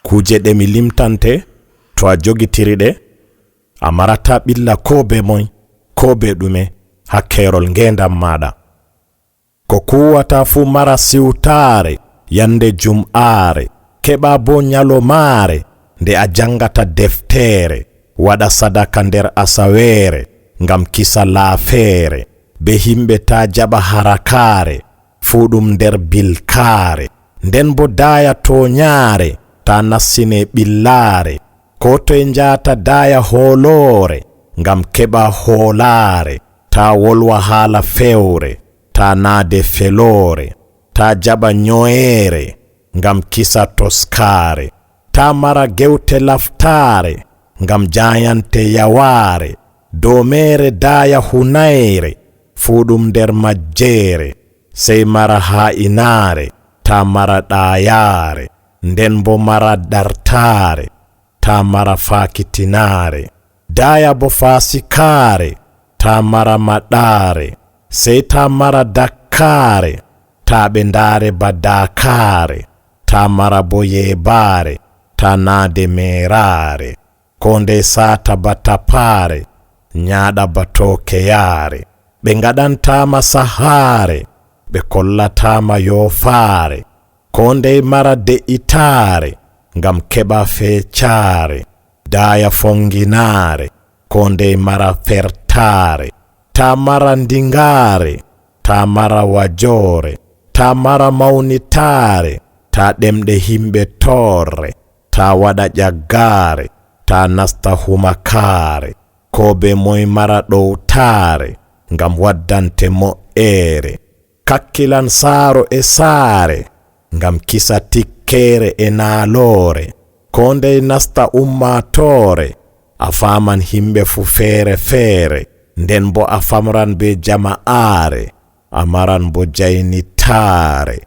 kuje ɗe mi limtante to a jogitiri ɗe a marata ɓilla ko be moy ko be ɗume ha kerol ngendam maɗa. Ko kuwata fu mara siwtare yande jum'are, keɓa bo nyalomare nde a jangata deftere, waɗa sadaka nder asawere ngam kisa laafere, be himɓe ta jaɓa harakare fu ɗum nder bilkare. Nden bo daya toñare ta nassine ɓillare, ko toye njata daya hoolore ngam keɓa hoolare, ta wolwa haala fewre, ta naade felore, ta jaɓa nyoyere ngam kisa toskare, ta mara gewte laftare ngam jayante yaware, domere daya hunayre fu ɗum nder majjere, sey mara ha'inare ta mara ɗayare, nden bo mara dartare ta mara fakitinare, daya bo fasikare ta mara maɗare, sey ta mara dakkare ta ɓe ndare ba dakare, ta mara bo yebare ta naade merare, ko nde sata ba tapare nyaɗa ba tokeyare, ɓe ngaɗantama sahare ɓe kollatama yofare, ko nde mara de'itare ngam keɓa fecare, daya fonginare ko nde mara fertare, ta mara ndingare ta mara wajore, ta mara maunitare ta ɗemɗe himɓe torre, ta waɗa ƴaggare ta nasta humakare, ko be moy mara ɗowtare ngam waddante mo'ere, kakkilan saaro e saare ngam kisa tikkere e naalore, ko ndey nasta ummatore a faman himɓe fu feere feere, nden bo a famran be jama'are a maran bo jaynitare.